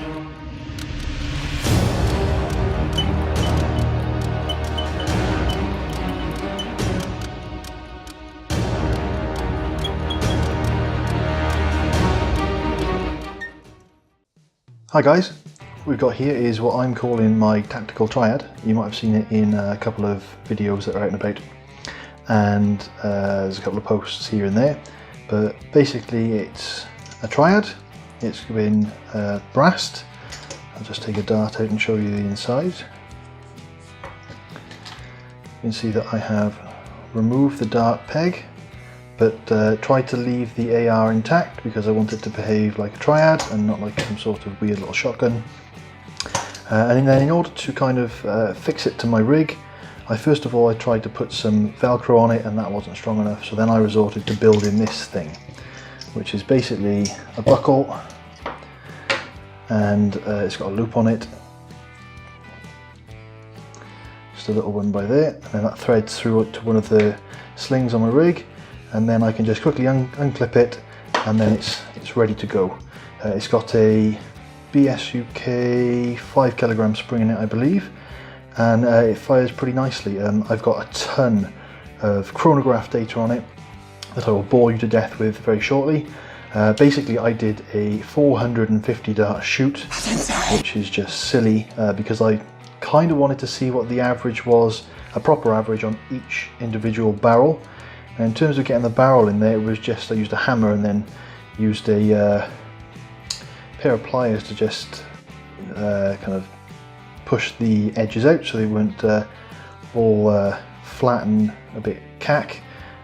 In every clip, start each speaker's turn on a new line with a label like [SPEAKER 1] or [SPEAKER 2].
[SPEAKER 1] Hi guys, what we've got here is what I'm calling my tactical triad. You might have seen it in a couple of videos that are out and about, and there's a couple of posts here and there, but basically it's a triad. It's been brassed. I'll just take a dart out and show you the inside. You can see that I have removed the dart peg, but tried to leave the AR intact because I want it to behave like a triad and not like some sort of weird little shotgun. And then in order to kind of fix it to my rig, I tried to put some Velcro on it, and that wasn't strong enough, so then I resorted to building this thing, which is basically a buckle, and it's got a loop on it, just a little one by there, and then that threads through to one of the slings on my rig, and then I can just quickly unclip it, and then it's ready to go. It's got a BSUK 5 kilogram spring in it, I believe, and it fires pretty nicely. I've got a ton of chronograph data on it that I will bore you to death with very shortly. Basically, I did a 450 dart shoot, which is just silly because I kind of wanted to see what the average was, a proper average on each individual barrel. And in terms of getting the barrel in there, it was just I used a hammer and then used a pair of pliers to just kind of push the edges out so they weren't all flat and a bit cack,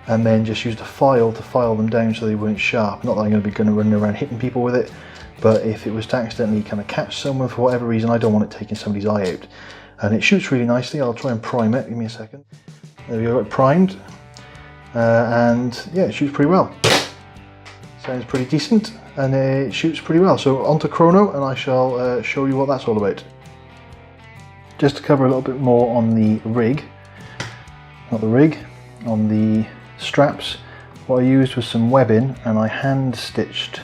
[SPEAKER 1] and then just used a file to file them down so they weren't sharp. Not that I'm going to be running around hitting people with it, but if it was to accidentally kind of catch someone for whatever reason, I don't want it taking somebody's eye out. And it shoots really nicely. I'll try and prime it. Give me a second. There we go, it primed. And yeah, it shoots pretty well. Sounds pretty decent, and it shoots pretty well. So onto Chrono, and I shall show you what that's all about. Just to cover a little bit more on the rig, not the rig, on the straps, what I used was some webbing, and I hand stitched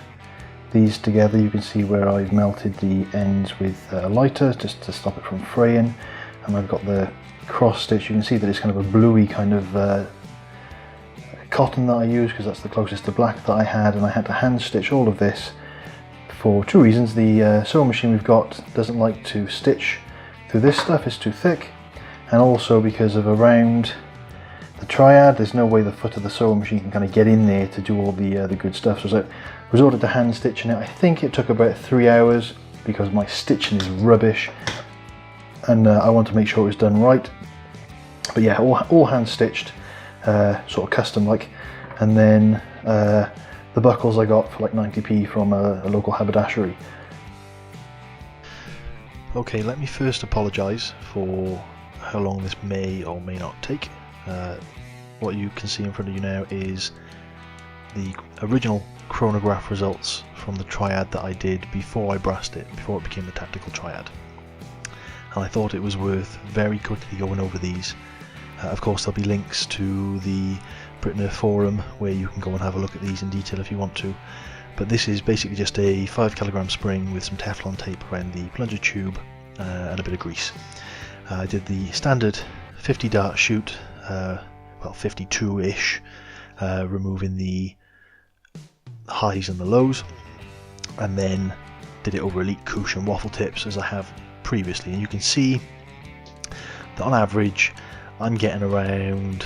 [SPEAKER 1] these together. You can see where I've melted the ends with a lighter just to stop it from fraying, and I've got the cross stitch. You can see that it's kind of a bluey kind of cotton that I use because that's the closest to black that I had, and I had to hand stitch all of this for two reasons. The sewing machine we've got doesn't like to stitch through this stuff, it's too thick, and also because of around the triad there's no way the foot of the sewing machine can kind of get in there to do all the good stuff, so I resorted to hand stitching it. I think it took about 3 hours because my stitching is rubbish, and I want to make sure it was done right. But yeah, all hand stitched, sort of custom like, and then the buckles I got for like 90p from a local haberdashery. Okay, let me first apologise for how long this may or may not take. What you can see in front of you now is the original chronograph results from the triad that I did before I brassed it, before it became the tactical triad. And I thought it was worth very quickly going over these. Of course, there'll be links to the Britnerf forum where you can go and have a look at these in detail if you want to. But this is basically just a 5 kilogram spring with some Teflon tape around the plunger tube and a bit of grease. I did the standard 50 dart shoot, well 52-ish, removing the highs and the lows, and then did it over elite cushion waffle tips as I have previously. And you can see that on average I'm getting around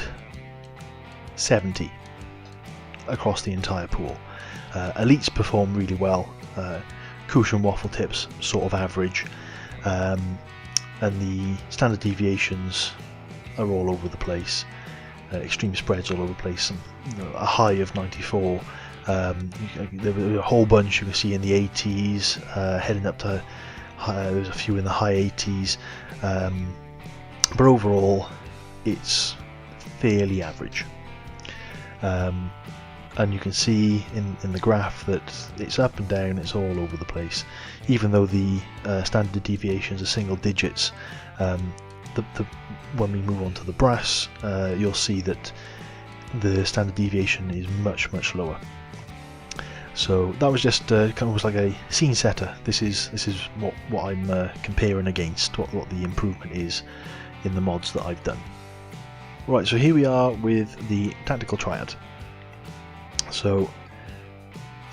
[SPEAKER 1] 70 across the entire pool. Elites perform really well, cushion waffle tips sort of average, and the standard deviations are all over the place. Extreme spreads all over the place. A high of 94. There were a whole bunch you can see in the 80s, heading up to there's a few in the high 80s, but overall it's fairly average. And you can see in the graph that it's up and down, it's all over the place. Even though the standard deviations are single digits, when we move on to the brass, you'll see that the standard deviation is much lower. So that was just kind of like a scene setter. This is what I'm comparing against, what the improvement is in the mods that I've done. Right, so here we are with the Tactical Triad. So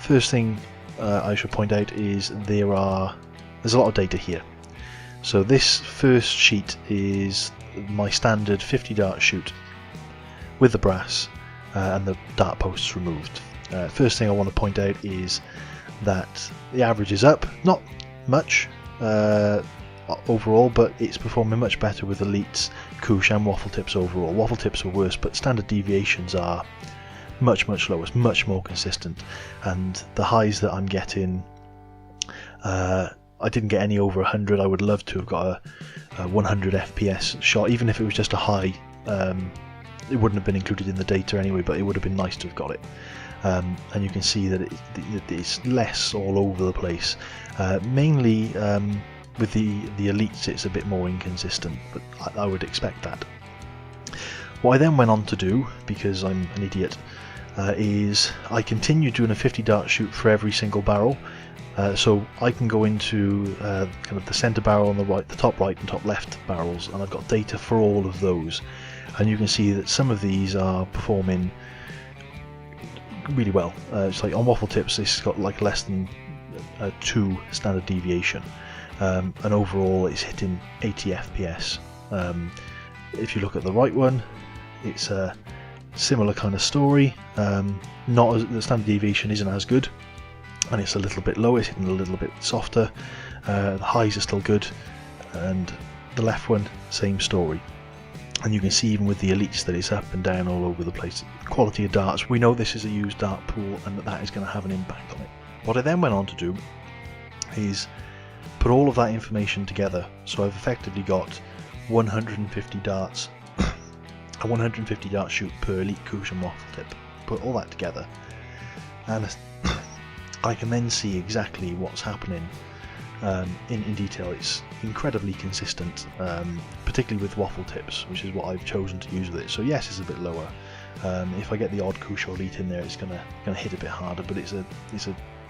[SPEAKER 1] first thing I should point out is there's a lot of data here. So this first sheet is my standard 50 dart shoot with the brass and the dart posts removed. First thing I want to point out is that the average is up, not much overall, but it's performing much better with elites, couche and waffle tips overall. Waffle tips are worse, but standard deviations are much lower. It's much more consistent, and the highs that I'm getting, I didn't get any over 100. I would love to have got a 100 FPS shot, even if it was just a high. It wouldn't have been included in the data anyway, but it would have been nice to have got it. And you can see that it's less all over the place. Mainly with the elites it's a bit more inconsistent, but I would expect that. What I then went on to do, because I'm an idiot, is I continued doing a 50 dart shoot for every single barrel. So I can go into kind of the centre barrel on the right, the top right and top left barrels, and I've got data for all of those. And you can see that some of these are performing really well. It's like on waffle tips, this has got like less than 2 standard deviation, and overall it's hitting 80 FPS. If you look at the right one, it's a similar kind of story. The standard deviation isn't as good, and it's a little bit lower, it's hitting a little bit softer. The highs are still good, and the left one, same story. And you can see even with the elites that it's up and down all over the place. Quality of darts, we know this is a used dart pool and that is going to have an impact on it. What I then went on to do is put all of that information together. So I've effectively got 150 darts, a 150 dart shoot per elite, couche and waffle tip. Put all that together, and I can then see exactly what's happening in detail. It's incredibly consistent, particularly with waffle tips, which is what I've chosen to use with it. So yes, it's a bit lower. If I get the odd couche or elite in there, it's gonna hit a bit harder. But it's a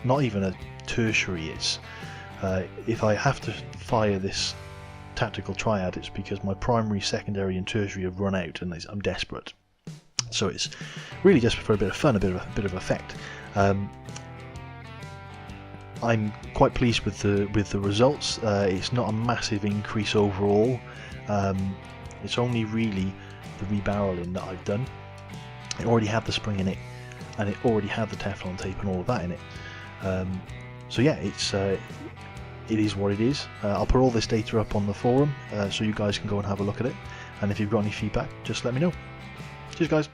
[SPEAKER 1] not even a tertiary. It's if I have to fire this Tactical Triad, it's because my primary, secondary, and tertiary have run out, and I'm desperate. So it's really just for a bit of fun, a bit of effect. I'm quite pleased with the results. It's not a massive increase overall. It's only really the rebarreling that I've done. It already had the spring in it, and it already had the Teflon tape and all of that in it. So yeah, it is what it is. I'll put all this data up on the forum so you guys can go and have a look at it. And if you've got any feedback, just let me know. Cheers, guys.